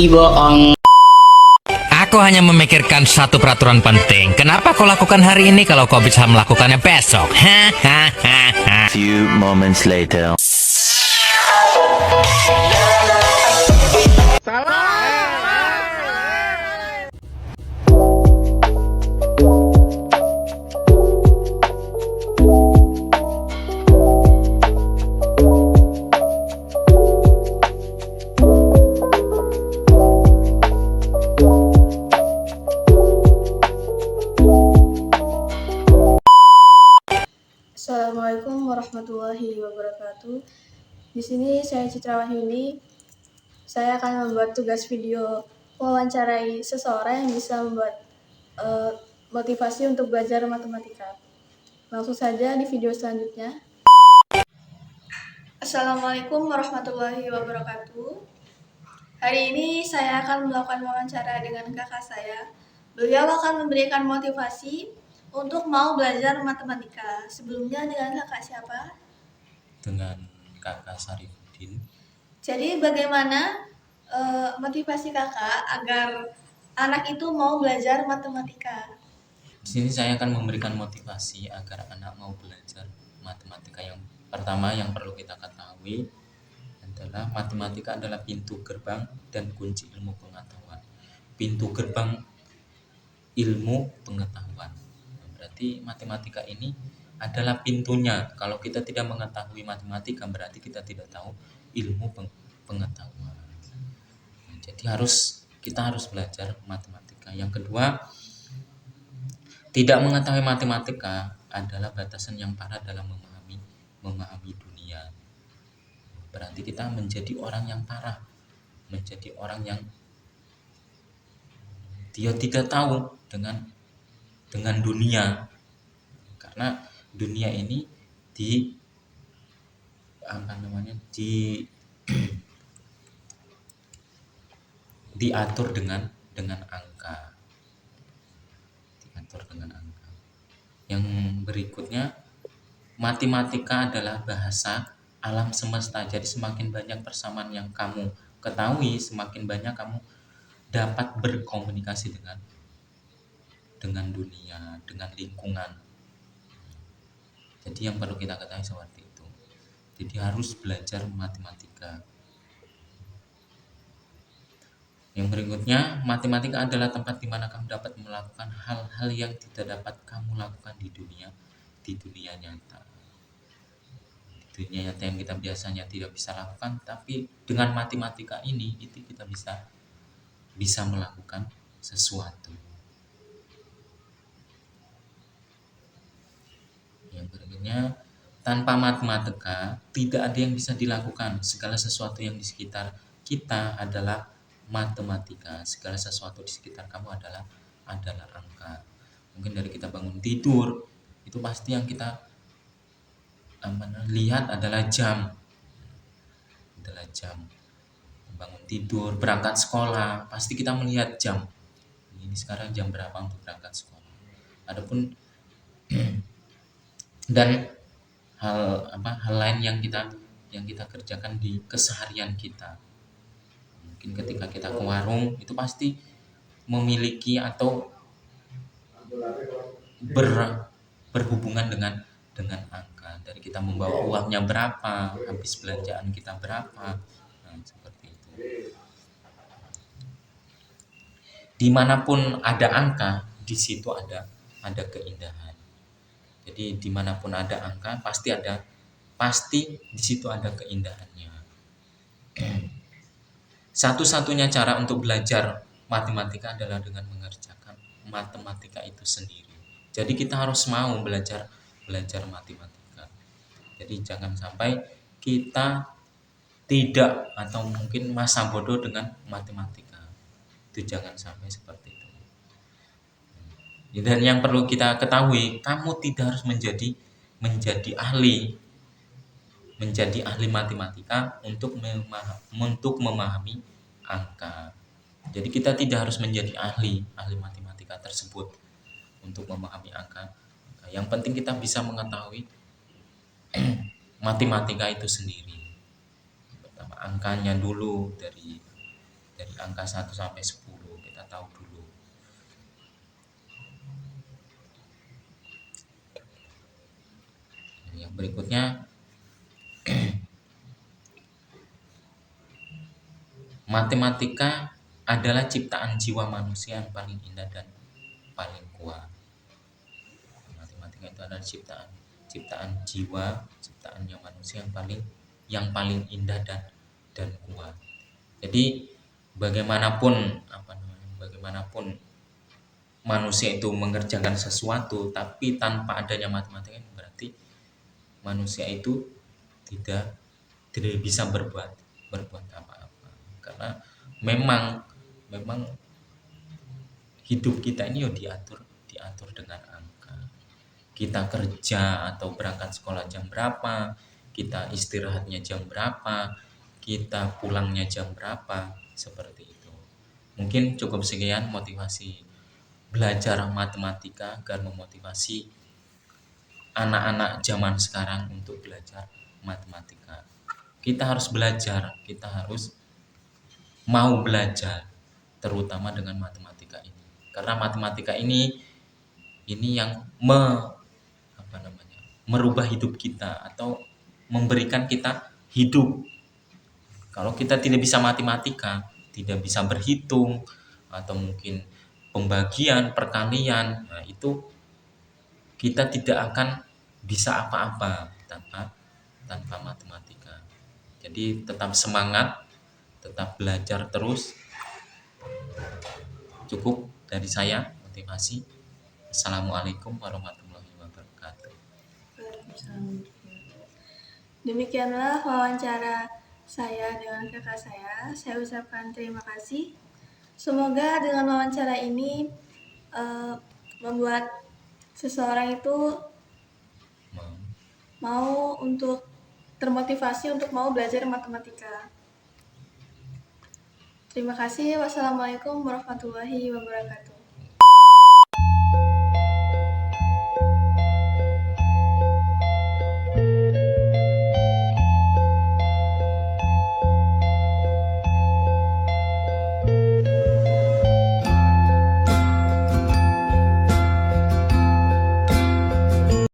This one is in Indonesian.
bohong. Aku hanya memikirkan satu peraturan penting. Kenapa kau lakukan hari ini kalau kau bisa melakukannya besok? Hahaha. Few moments later. Assalamualaikum warahmatullahi wabarakatuh. Di sini saya Citra Wahyuni. Saya akan membuat tugas video mewawancarai seseorang yang bisa membuat motivasi untuk belajar matematika. Langsung saja di video selanjutnya. Assalamualaikum warahmatullahi wabarakatuh. Hari ini saya akan melakukan wawancara dengan kakak saya. Beliau akan memberikan motivasi untuk mau belajar matematika. Sebelumnya dengan kakak siapa? Dengan kakak Sarifudin. Jadi bagaimana motivasi kakak agar anak itu mau belajar matematika? Di sini saya akan memberikan motivasi agar anak mau belajar matematika. Yang pertama yang perlu kita ketahui adalah matematika adalah pintu gerbang dan kunci ilmu pengetahuan. Pintu gerbang ilmu pengetahuan. Berarti matematika ini adalah pintunya. Kalau kita tidak mengetahui matematika berarti kita tidak tahu ilmu pengetahuan. Jadi kita harus belajar matematika. Yang kedua, tidak mengetahui matematika adalah batasan yang parah dalam memahami dunia. Berarti kita menjadi orang yang parah, menjadi orang yang dia tidak tahu dengan dunia, karena dunia ini diatur dengan angka. Yang berikutnya, matematika adalah bahasa alam semesta. Jadi semakin banyak persamaan yang kamu ketahui, semakin banyak kamu dapat berkomunikasi dengan dunia, dengan lingkungan. Jadi yang perlu kita ketahui seperti itu. Jadi harus belajar matematika. Yang berikutnya, matematika adalah tempat di mana kamu dapat melakukan hal-hal yang tidak dapat kamu lakukan di dunia nyata. Di dunia nyata yang kita biasanya tidak bisa lakukan, tapi dengan matematika ini itu kita bisa melakukan sesuatu. Yang berikutnya, tanpa matematika tidak ada yang bisa dilakukan. Segala sesuatu yang di sekitar kita adalah matematika. Segala sesuatu di sekitar kamu adalah angka. Mungkin dari kita bangun tidur, itu pasti yang kita lihat adalah jam. Bangun tidur, berangkat sekolah, pasti kita melihat jam. Ini sekarang jam berapa untuk berangkat sekolah. Adapun dan hal lain yang kita kerjakan di keseharian kita. Mungkin ketika kita ke warung itu pasti memiliki atau berhubungan dengan angka. Dari kita membawa uangnya berapa, habis belanjaan kita berapa, seperti itu. Dimanapun ada angka, di situ ada keindahan. Jadi dimanapun ada angka pasti di situ ada keindahannya. Satu-satunya cara untuk belajar matematika adalah dengan mengerjakan matematika itu sendiri. Jadi kita harus mau belajar matematika. Jadi jangan sampai kita tidak atau mungkin masa bodoh dengan matematika. Itu jangan sampai seperti itu. Dan yang perlu kita ketahui, kamu tidak harus menjadi ahli matematika untuk memahami angka. Jadi kita tidak harus menjadi ahli matematika tersebut untuk memahami angka. Yang penting kita bisa mengetahui matematika itu sendiri. Pertama angkanya dulu, dari dari angka 1 sampai 10 kita tahu dulu. Yang berikutnya, matematika adalah ciptaan jiwa manusia yang paling indah dan paling kuat. Matematika itu adalah ciptaan jiwa, ciptaannya manusia yang paling indah dan kuat. Jadi bagaimanapun manusia itu mengerjakan sesuatu, tapi tanpa adanya matematika berarti manusia itu tidak bisa berbuat apa-apa. Karena memang hidup kita ini diatur dengan angka. Kita kerja atau berangkat sekolah jam berapa, kita istirahatnya jam berapa, kita pulangnya jam berapa, seperti itu. Mungkin cukup sekian motivasi belajar matematika agar memotivasi anak-anak zaman sekarang untuk belajar matematika. Kita harus belajar, kita harus mau belajar, terutama dengan matematika ini. Karena matematika ini yang merubah hidup kita atau memberikan kita hidup. Kalau kita tidak bisa matematika, tidak bisa berhitung atau mungkin pembagian, perkalian, nah itu kita tidak akan bisa apa-apa tanpa matematika. Jadi tetap semangat, tetap belajar terus. Cukup dari saya motivasi. Assalamualaikum warahmatullahi wabarakatuh. Demikianlah wawancara saya dengan kakak saya. Saya ucapkan terima kasih. Semoga dengan wawancara ini membuat seseorang itu mau untuk termotivasi untuk mau belajar matematika. Terima kasih. Wassalamualaikum warahmatullahi wabarakatuh.